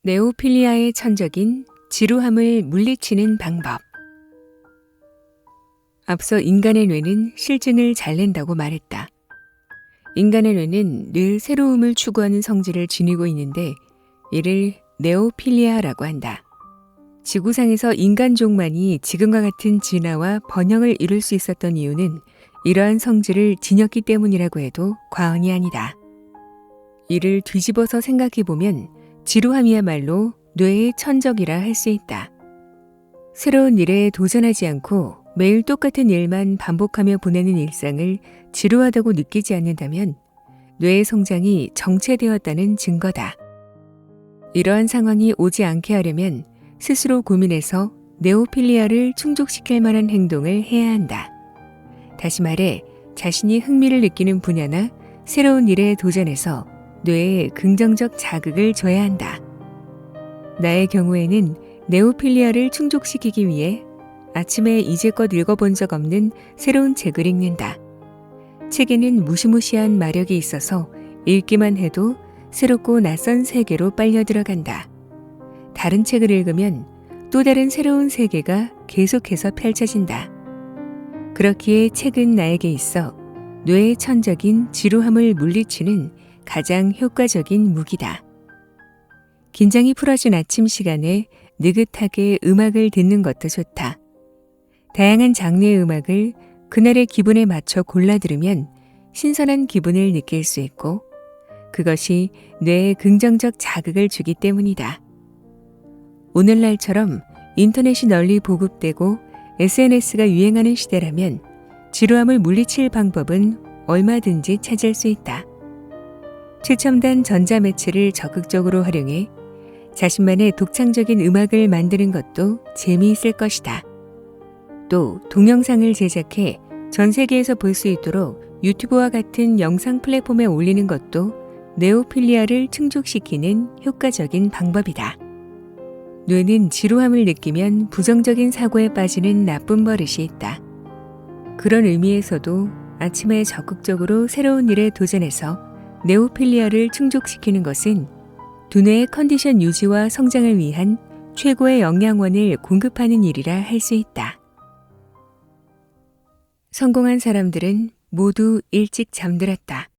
네오필리아의 천적인 지루함을 물리치는 방법. 앞서 인간의 뇌는 실증을 잘 낸다고 말했다. 인간의 뇌는 늘 새로움을 추구하는 성질을 지니고 있는데 이를 네오필리아라고 한다. 지구상에서 인간족만이 지금과 같은 진화와 번영을 이룰 수 있었던 이유는 이러한 성질을 지녔기 때문이라고 해도 과언이 아니다. 이를 뒤집어서 생각해보면 지루함이야말로 뇌의 천적이라 할 수 있다. 새로운 일에 도전하지 않고 매일 똑같은 일만 반복하며 보내는 일상을 지루하다고 느끼지 않는다면 뇌의 성장이 정체되었다는 증거다. 이러한 상황이 오지 않게 하려면 스스로 고민해서 네오필리아를 충족시킬 만한 행동을 해야 한다. 다시 말해 자신이 흥미를 느끼는 분야나 새로운 일에 도전해서 뇌에 긍정적 자극을 줘야 한다. 나의 경우에는 네오필리아를 충족시키기 위해 아침에 이제껏 읽어본 적 없는 새로운 책을 읽는다. 책에는 무시무시한 마력이 있어서 읽기만 해도 새롭고 낯선 세계로 빨려 들어간다. 다른 책을 읽으면 또 다른 새로운 세계가 계속해서 펼쳐진다. 그렇기에 책은 나에게 있어 뇌의 천적인 지루함을 물리치는 가장 효과적인 무기다. 긴장이 풀어진 아침 시간에 느긋하게 음악을 듣는 것도 좋다. 다양한 장르의 음악을 그날의 기분에 맞춰 골라 들으면 신선한 기분을 느낄 수 있고 그것이 뇌에 긍정적 자극을 주기 때문이다. 오늘날처럼 인터넷이 널리 보급되고 SNS가 유행하는 시대라면 지루함을 물리칠 방법은 얼마든지 찾을 수 있다. 최첨단 전자매체를 적극적으로 활용해 자신만의 독창적인 음악을 만드는 것도 재미있을 것이다. 또 동영상을 제작해 전 세계에서 볼 수 있도록 유튜브와 같은 영상 플랫폼에 올리는 것도 네오필리아를 충족시키는 효과적인 방법이다. 뇌는 지루함을 느끼면 부정적인 사고에 빠지는 나쁜 버릇이 있다. 그런 의미에서도 아침에 적극적으로 새로운 일에 도전해서 네오필리아를 충족시키는 것은 두뇌의 컨디션 유지와 성장을 위한 최고의 영양원을 공급하는 일이라 할 수 있다. 성공한 사람들은 모두 일찍 잠들었다.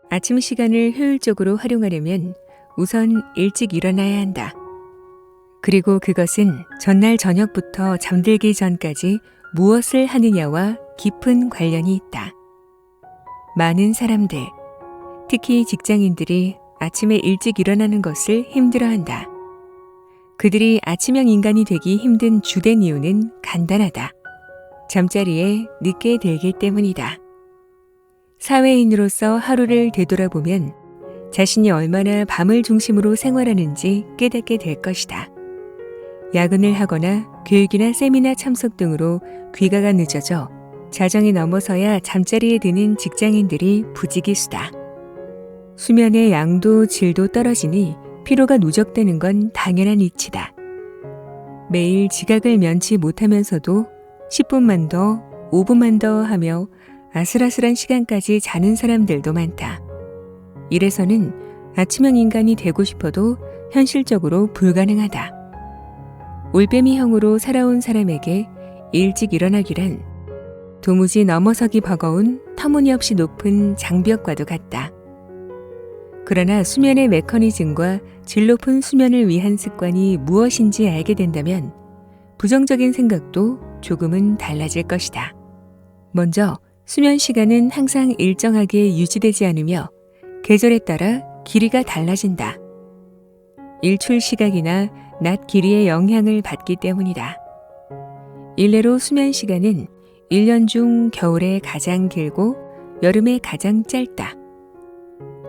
아침 시간을 효율적으로 활용하려면 우선 일찍 일어나야 한다. 그리고 그것은 전날 저녁부터 잠들기 전까지 무엇을 하느냐와 깊은 관련이 있다. 많은 사람들, 특히 직장인들이 아침에 일찍 일어나는 것을 힘들어한다. 그들이 아침형 인간이 되기 힘든 주된 이유는 간단하다. 잠자리에 늦게 들기 때문이다. 사회인으로서 하루를 되돌아보면 자신이 얼마나 밤을 중심으로 생활하는지 깨닫게 될 것이다. 야근을 하거나 교육이나 세미나 참석 등으로 귀가가 늦어져 자정이 넘어서야 잠자리에 드는 직장인들이 부지기수다. 수면의 양도 질도 떨어지니 피로가 누적되는 건 당연한 이치다. 매일 지각을 면치 못하면서도 10분만 더, 5분만 더 하며 아슬아슬한 시간까지 자는 사람들도 많다. 이래서는 아침형 인간이 되고 싶어도 현실적으로 불가능하다. 올빼미형으로 살아온 사람에게 일찍 일어나기란 도무지 넘어서기 버거운 터무니없이 높은 장벽과도 같다. 그러나 수면의 메커니즘과 질 높은 수면을 위한 습관이 무엇인지 알게 된다면 부정적인 생각도 조금은 달라질 것이다. 먼저 수면 시간은 항상 일정하게 유지되지 않으며 계절에 따라 길이가 달라진다. 일출 시각이나 낮 길이의 영향을 받기 때문이다. 일례로 수면 시간은 1년 중 겨울에 가장 길고 여름에 가장 짧다.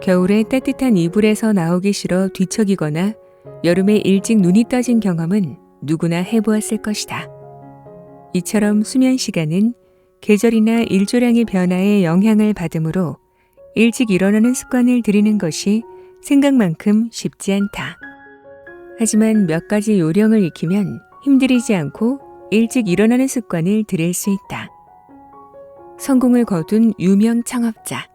겨울에 따뜻한 이불에서 나오기 싫어 뒤척이거나 여름에 일찍 눈이 떠진 경험은 누구나 해보았을 것이다. 이처럼 수면 시간은 계절이나 일조량의 변화에 영향을 받으므로 일찍 일어나는 습관을 들이는 것이 생각만큼 쉽지 않다. 하지만 몇 가지 요령을 익히면 힘들이지 않고 일찍 일어나는 습관을 들일 수 있다. 성공을 거둔 유명 창업자,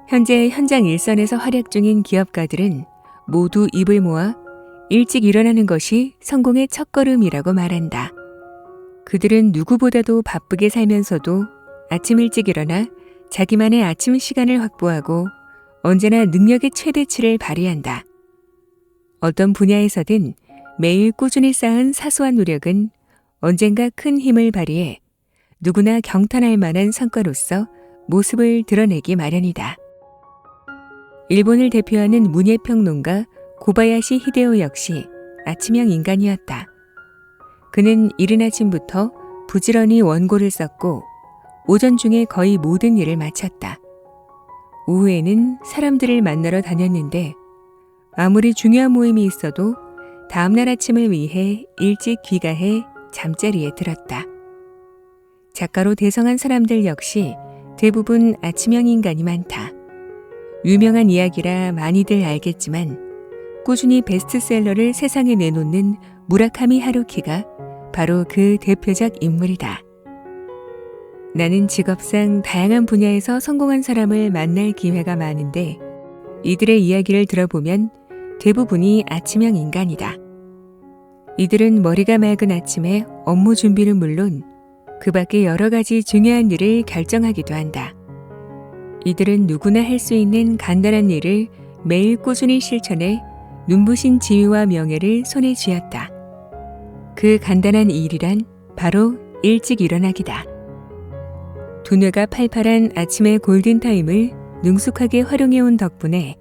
현재 현장 일선에서 활약 중인 기업가들은 모두 입을 모아 일찍 일어나는 것이 성공의 첫걸음이라고 말한다. 그들은 누구보다도 바쁘게 살면서도 아침 일찍 일어나 자기만의 아침 시간을 확보하고 언제나 능력의 최대치를 발휘한다. 어떤 분야에서든 매일 꾸준히 쌓은 사소한 노력은 언젠가 큰 힘을 발휘해 누구나 경탄할 만한 성과로서 모습을 드러내기 마련이다. 일본을 대표하는 문예평론가 고바야시 히데오 역시 아침형 인간이었다. 그는 이른 아침부터 부지런히 원고를 썼고 오전 중에 거의 모든 일을 마쳤다. 오후에는 사람들을 만나러 다녔는데 아무리 중요한 모임이 있어도 다음날 아침을 위해 일찍 귀가해 잠자리에 들었다. 작가로 대성한 사람들 역시 대부분 아침형 인간이 많다. 유명한 이야기라 많이들 알겠지만 꾸준히 베스트셀러를 세상에 내놓는 무라카미 하루키가 바로 그 대표적 인물이다. 나는 직업상 다양한 분야에서 성공한 사람을 만날 기회가 많은데 이들의 이야기를 들어보면 대부분이 아침형 인간이다. 이들은 머리가 맑은 아침에 업무 준비는 물론 그 밖에 여러 가지 중요한 일을 결정하기도 한다. 이들은 누구나 할 수 있는 간단한 일을 매일 꾸준히 실천해 눈부신 지위와 명예를 손에 쥐었다. 그 간단한 일이란 바로 일찍 일어나기다. 두뇌가 팔팔한 아침의 골든타임을 능숙하게 활용해온 덕분에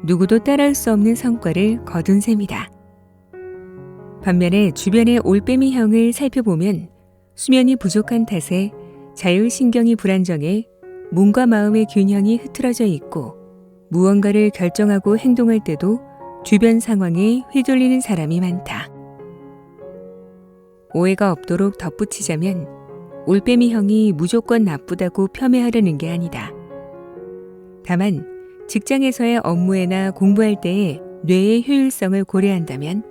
누구도 따라할 수 없는 성과를 거둔 셈이다. 반면에 주변의 올빼미형을 살펴보면 수면이 부족한 탓에 자율신경이 불안정해 몸과 마음의 균형이 흐트러져 있고 무언가를 결정하고 행동할 때도 주변 상황에 휘둘리는 사람이 많다. 오해가 없도록 덧붙이자면 올빼미형이 무조건 나쁘다고 폄훼하려는 게 아니다. 다만 직장에서의 업무에나 공부할 때의 뇌의 효율성을 고려한다면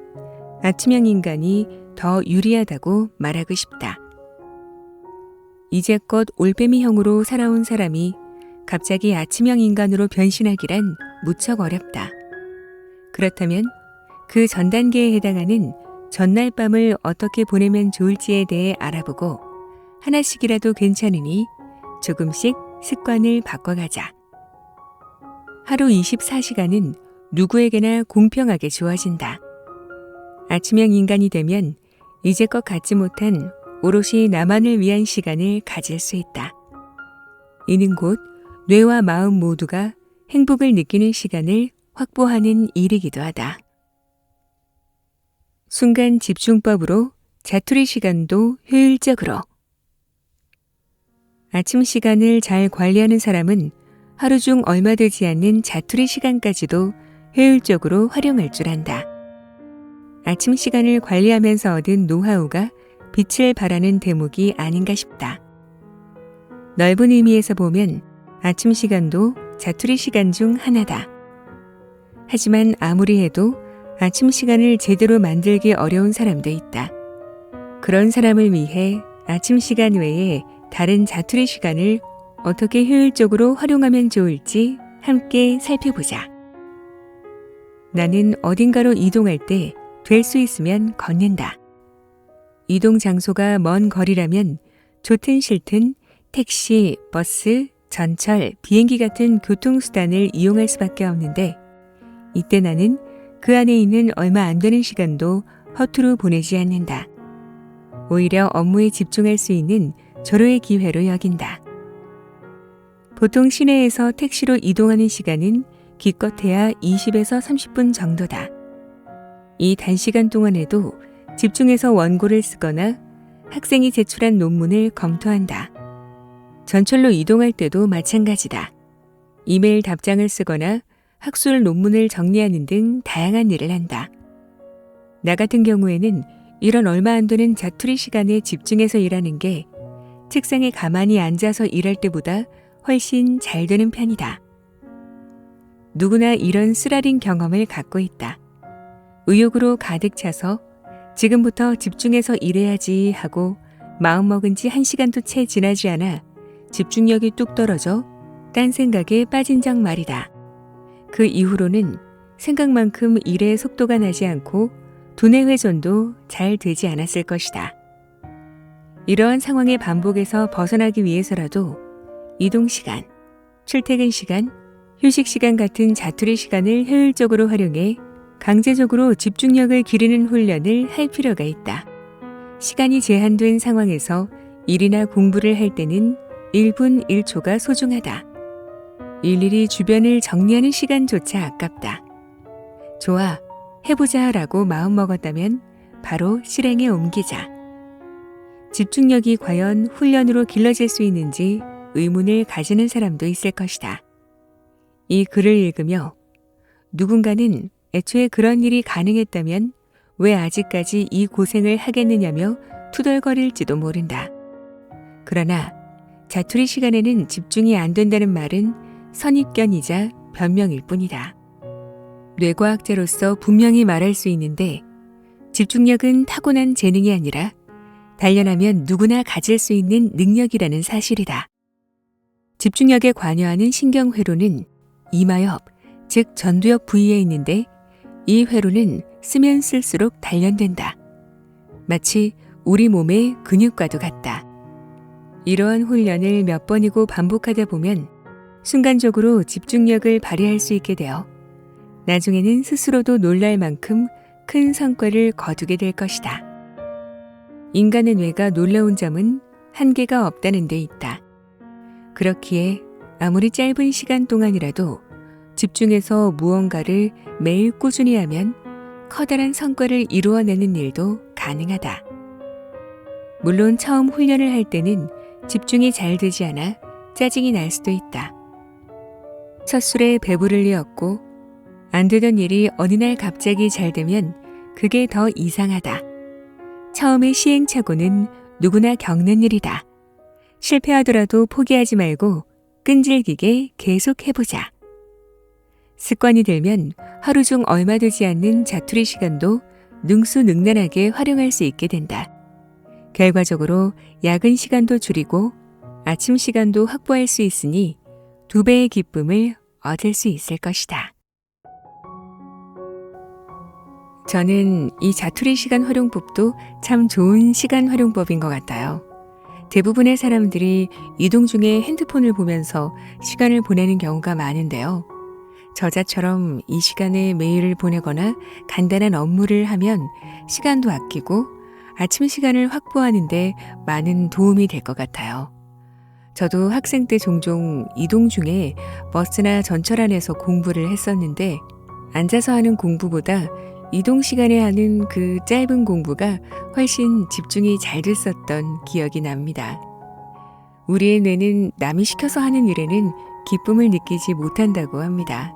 아침형 인간이 더 유리하다고 말하고 싶다. 이제껏 올빼미형으로 살아온 사람이 갑자기 아침형 인간으로 변신하기란 무척 어렵다. 그렇다면 그 전 단계에 해당하는 전날 밤을 어떻게 보내면 좋을지에 대해 알아보고 하나씩이라도 괜찮으니 조금씩 습관을 바꿔가자. 하루 24시간은 누구에게나 공평하게 주어진다. 아침형 인간이 되면 이제껏 갖지 못한 오롯이 나만을 위한 시간을 가질 수 있다. 이는 곧 뇌와 마음 모두가 행복을 느끼는 시간을 확보하는 일이기도 하다. 순간 집중법으로 자투리 시간도 효율적으로. 아침 시간을 잘 관리하는 사람은 하루 중 얼마 되지 않는 자투리 시간까지도 효율적으로 활용할 줄 안다. 아침 시간을 관리하면서 얻은 노하우가 빛을 발하는 대목이 아닌가 싶다. 넓은 의미에서 보면 아침 시간도 자투리 시간 중 하나다. 하지만 아무리 해도 아침 시간을 제대로 만들기 어려운 사람도 있다. 그런 사람을 위해 아침 시간 외에 다른 자투리 시간을 어떻게 효율적으로 활용하면 좋을지 함께 살펴보자. 나는 어딘가로 이동할 때 될 수 있으면 걷는다. 이동 장소가 먼 거리라면 좋든 싫든 택시, 버스, 전철, 비행기 같은 교통수단을 이용할 수밖에 없는데 이때 나는 그 안에 있는 얼마 안 되는 시간도 허투루 보내지 않는다. 오히려 업무에 집중할 수 있는 절호의 기회로 여긴다. 보통 시내에서 택시로 이동하는 시간은 기껏해야 20에서 30분 정도다. 이 단시간 동안에도 집중해서 원고를 쓰거나 학생이 제출한 논문을 검토한다. 전철로 이동할 때도 마찬가지다. 이메일 답장을 쓰거나 학술 논문을 정리하는 등 다양한 일을 한다. 나 같은 경우에는 이런 얼마 안 되는 자투리 시간에 집중해서 일하는 게 책상에 가만히 앉아서 일할 때보다 훨씬 잘 되는 편이다. 누구나 이런 쓰라린 경험을 갖고 있다. 의욕으로 가득 차서 지금부터 집중해서 일해야지 하고 마음먹은 지 1시간도 채 지나지 않아 집중력이 뚝 떨어져 딴 생각에 빠진 적 말이다. 그 이후로는 생각만큼 일의 속도가 나지 않고 두뇌 회전도 잘 되지 않았을 것이다. 이러한 상황의 반복에서 벗어나기 위해서라도 이동 시간, 출퇴근 시간, 휴식 시간 같은 자투리 시간을 효율적으로 활용해 강제적으로 집중력을 기르는 훈련을 할 필요가 있다. 시간이 제한된 상황에서 일이나 공부를 할 때는 1분 1초가 소중하다. 일일이 주변을 정리하는 시간조차 아깝다. 좋아, 해보자 라고 마음먹었다면 바로 실행에 옮기자. 집중력이 과연 훈련으로 길러질 수 있는지 의문을 가지는 사람도 있을 것이다. 이 글을 읽으며 누군가는 애초에 그런 일이 가능했다면 왜 아직까지 이 고생을 하겠느냐며 투덜거릴지도 모른다. 그러나 자투리 시간에는 집중이 안 된다는 말은 선입견이자 변명일 뿐이다. 뇌과학자로서 분명히 말할 수 있는데 집중력은 타고난 재능이 아니라 단련하면 누구나 가질 수 있는 능력이라는 사실이다. 집중력에 관여하는 신경회로는 이마옆, 즉 전두엽 부위에 있는데 이 회로는 쓰면 쓸수록 단련된다. 마치 우리 몸의 근육과도 같다. 이러한 훈련을 몇 번이고 반복하다 보면 순간적으로 집중력을 발휘할 수 있게 되어 나중에는 스스로도 놀랄 만큼 큰 성과를 거두게 될 것이다. 인간의 뇌가 놀라운 점은 한계가 없다는 데 있다. 그렇기에 아무리 짧은 시간 동안이라도 집중해서 무언가를 매일 꾸준히 하면 커다란 성과를 이루어내는 일도 가능하다. 물론 처음 훈련을 할 때는 집중이 잘 되지 않아 짜증이 날 수도 있다. 첫 술에 배부를 리 없고 안 되던 일이 어느 날 갑자기 잘 되면 그게 더 이상하다. 처음의 시행착오는 누구나 겪는 일이다. 실패하더라도 포기하지 말고 끈질기게 계속 해보자. 습관이 들면 하루 중 얼마 되지 않는 자투리 시간도 능수능란하게 활용할 수 있게 된다. 결과적으로 야근 시간도 줄이고 아침 시간도 확보할 수 있으니 2배의 기쁨을 얻을 수 있을 것이다. 저는 이 자투리 시간 활용법도 참 좋은 시간 활용법인 것 같아요. 대부분의 사람들이 이동 중에 핸드폰을 보면서 시간을 보내는 경우가 많은데요. 저자처럼 이 시간에 메일을 보내거나 간단한 업무를 하면 시간도 아끼고 아침 시간을 확보하는 데 많은 도움이 될 것 같아요. 저도 학생 때 종종 이동 중에 버스나 전철 안에서 공부를 했었는데 앉아서 하는 공부보다 이동 시간에 하는 그 짧은 공부가 훨씬 집중이 잘 됐었던 기억이 납니다. 우리의 뇌는 남이 시켜서 하는 일에는 기쁨을 느끼지 못한다고 합니다.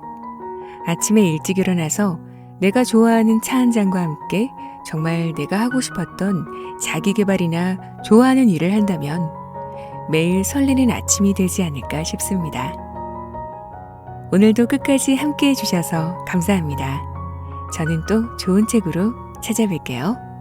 아침에 일찍 일어나서 내가 좋아하는 차 한 잔과 함께 정말 내가 하고 싶었던 자기계발이나 좋아하는 일을 한다면 매일 설레는 아침이 되지 않을까 싶습니다. 오늘도 끝까지 함께 해주셔서 감사합니다. 저는 또 좋은 책으로 찾아뵐게요.